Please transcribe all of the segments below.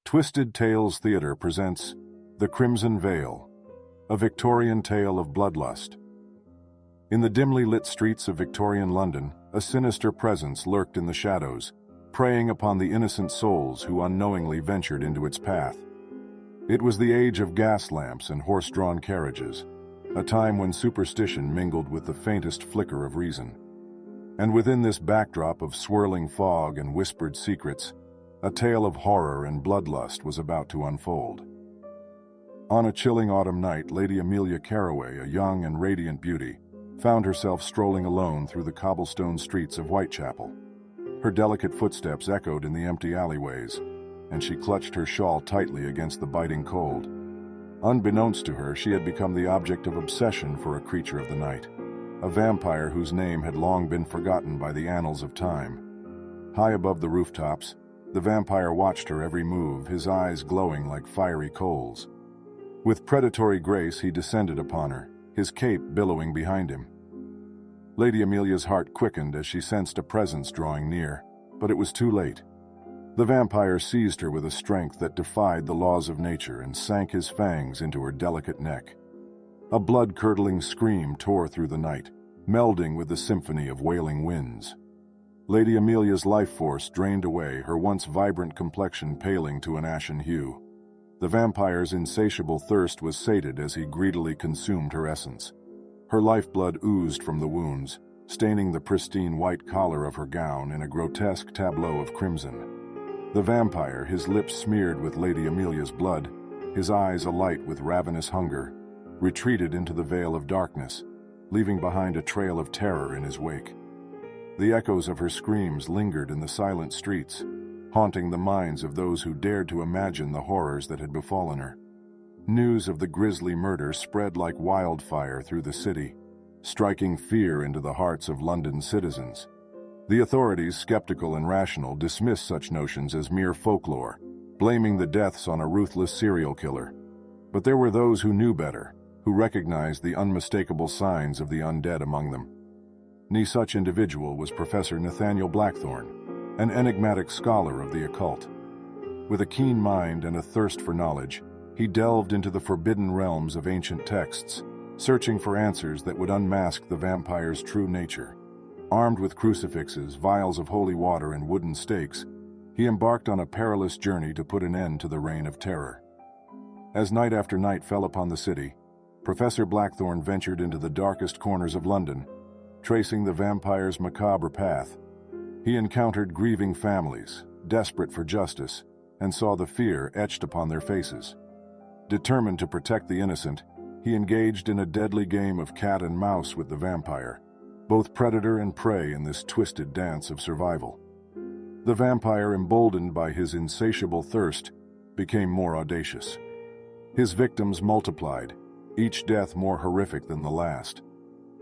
Twisted Tales Theatre presents The Crimson Veil, a Victorian tale of bloodlust. In the dimly lit streets of Victorian London, a sinister presence lurked in the shadows, preying upon the innocent souls who unknowingly ventured into its path. It was the age of gas lamps and horse-drawn carriages, a time when superstition mingled with the faintest flicker of reason. And within this backdrop of swirling fog and whispered secrets, a tale of horror and bloodlust was about to unfold. On a chilling autumn night, Lady Amelia Carroway, a young and radiant beauty, found herself strolling alone through the cobblestone streets of Whitechapel. Her delicate footsteps echoed in the empty alleyways, and she clutched her shawl tightly against the biting cold. Unbeknownst to her, she had become the object of obsession for a creature of the night, a vampire whose name had long been forgotten by the annals of time. High above the rooftops, the vampire watched her every move, his eyes glowing like fiery coals. With predatory grace, he descended upon her, his cape billowing behind him. Lady Amelia's heart quickened as she sensed a presence drawing near, but it was too late. The vampire seized her with a strength that defied the laws of nature and sank his fangs into her delicate neck. A blood-curdling scream tore through the night, melding with the symphony of wailing winds. Lady Amelia's life force drained away, her once vibrant complexion paling to an ashen hue. The vampire's insatiable thirst was sated as he greedily consumed her essence. Her lifeblood oozed from the wounds, staining the pristine white collar of her gown in a grotesque tableau of crimson. The vampire, his lips smeared with Lady Amelia's blood, his eyes alight with ravenous hunger, retreated into the veil of darkness, leaving behind a trail of terror in his wake. The echoes of her screams lingered in the silent streets, haunting the minds of those who dared to imagine the horrors that had befallen her. News of the grisly murder spread like wildfire through the city, striking fear into the hearts of London's citizens. The authorities, skeptical and rational, dismissed such notions as mere folklore, blaming the deaths on a ruthless serial killer. But there were those who knew better, who recognized the unmistakable signs of the undead among them. Such individual was Professor Nathaniel Blackthorne, an enigmatic scholar of the occult. With a keen mind and a thirst for knowledge, he delved into the forbidden realms of ancient texts, searching for answers that would unmask the vampire's true nature. Armed with crucifixes, vials of holy water, and wooden stakes, he embarked on a perilous journey to put an end to the reign of terror. As night after night fell upon the city, Professor Blackthorne ventured into the darkest corners of London, tracing the vampire's macabre path. He encountered grieving families, desperate for justice, and saw the fear etched upon their faces. Determined to protect the innocent, he engaged in a deadly game of cat and mouse with the vampire, both predator and prey in this twisted dance of survival. The vampire, emboldened by his insatiable thirst, became more audacious. His victims multiplied, each death more horrific than the last.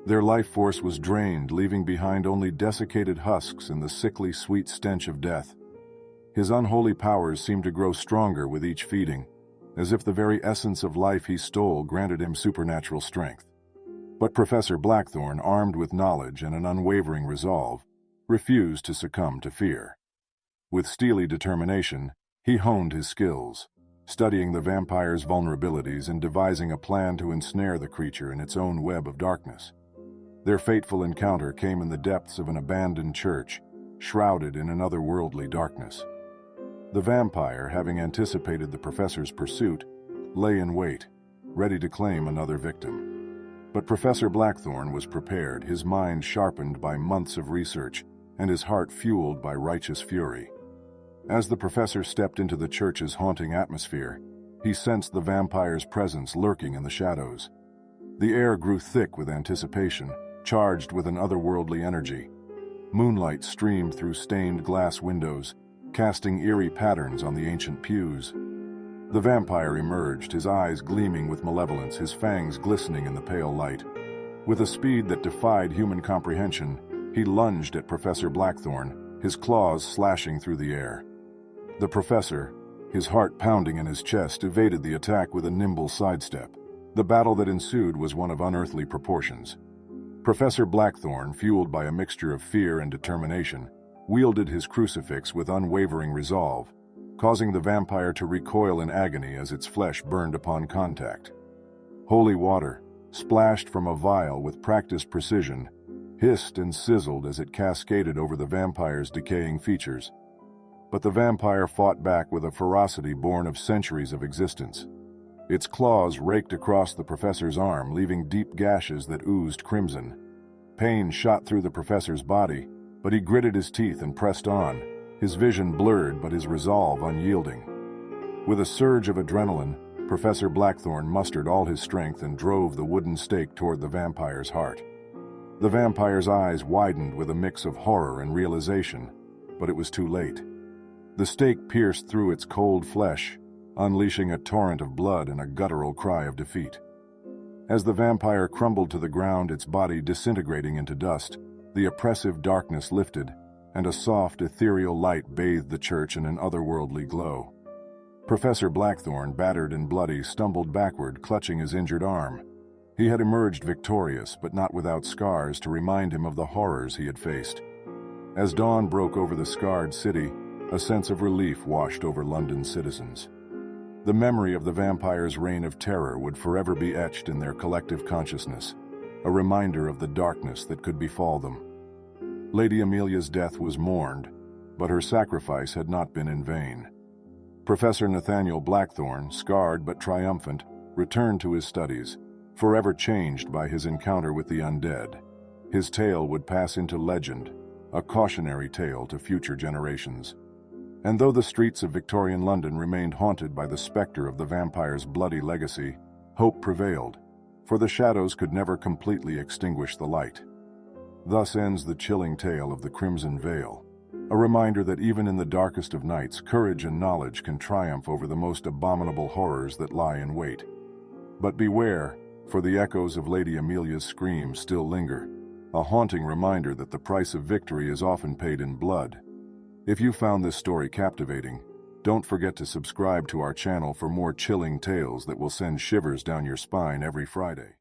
Their life force was drained, leaving behind only desiccated husks and the sickly sweet stench of death. His unholy powers seemed to grow stronger with each feeding, as if the very essence of life he stole granted him supernatural strength. But Professor Blackthorne, armed with knowledge and an unwavering resolve, refused to succumb to fear. With steely determination, he honed his skills, studying the vampire's vulnerabilities and devising a plan to ensnare the creature in its own web of darkness. Their fateful encounter came in the depths of an abandoned church, shrouded in an otherworldly darkness. The vampire, having anticipated the professor's pursuit, lay in wait, ready to claim another victim. But Professor Blackthorne was prepared, his mind sharpened by months of research, and his heart fueled by righteous fury. As the professor stepped into the church's haunting atmosphere, he sensed the vampire's presence lurking in the shadows. The air grew thick with anticipation, charged with an otherworldly energy. Moonlight streamed through stained glass windows, casting eerie patterns on the ancient pews. The vampire emerged, his eyes gleaming with malevolence, his fangs glistening in the pale light. With a speed that defied human comprehension, he lunged at Professor Blackthorne, his claws slashing through the air. The professor, his heart pounding in his chest, evaded the attack with a nimble sidestep. The battle that ensued was one of unearthly proportions. Professor Blackthorne, fueled by a mixture of fear and determination, wielded his crucifix with unwavering resolve, causing the vampire to recoil in agony as its flesh burned upon contact. Holy water, splashed from a vial with practiced precision, hissed and sizzled as it cascaded over the vampire's decaying features. But the vampire fought back with a ferocity born of centuries of existence. Its claws raked across the professor's arm, leaving deep gashes that oozed crimson. Pain shot through the professor's body, but he gritted his teeth and pressed on, his vision blurred but his resolve unyielding. With a surge of adrenaline, Professor Blackthorne mustered all his strength and drove the wooden stake toward the vampire's heart. The vampire's eyes widened with a mix of horror and realization, but it was too late. The stake pierced through its cold flesh, unleashing a torrent of blood and a guttural cry of defeat. As the vampire crumbled to the ground, its body disintegrating into dust, the oppressive darkness lifted, and a soft, ethereal light bathed the church in an otherworldly glow. Professor Blackthorne, battered and bloody, stumbled backward, clutching his injured arm. He had emerged victorious, but not without scars to remind him of the horrors he had faced. As dawn broke over the scarred city, a sense of relief washed over London's citizens. The memory of the vampire's reign of terror would forever be etched in their collective consciousness, a reminder of the darkness that could befall them. Lady Amelia's death was mourned, but her sacrifice had not been in vain. Professor Nathaniel Blackthorne, scarred but triumphant, returned to his studies, forever changed by his encounter with the undead. His tale would pass into legend, a cautionary tale to future generations. And though the streets of Victorian London remained haunted by the specter of the vampire's bloody legacy, hope prevailed, for the shadows could never completely extinguish the light. Thus ends the chilling tale of the Crimson Veil, a reminder that even in the darkest of nights, courage and knowledge can triumph over the most abominable horrors that lie in wait. But beware, for the echoes of Lady Amelia's scream still linger, a haunting reminder that the price of victory is often paid in blood. If you found this story captivating, don't forget to subscribe to our channel for more chilling tales that will send shivers down your spine every Friday.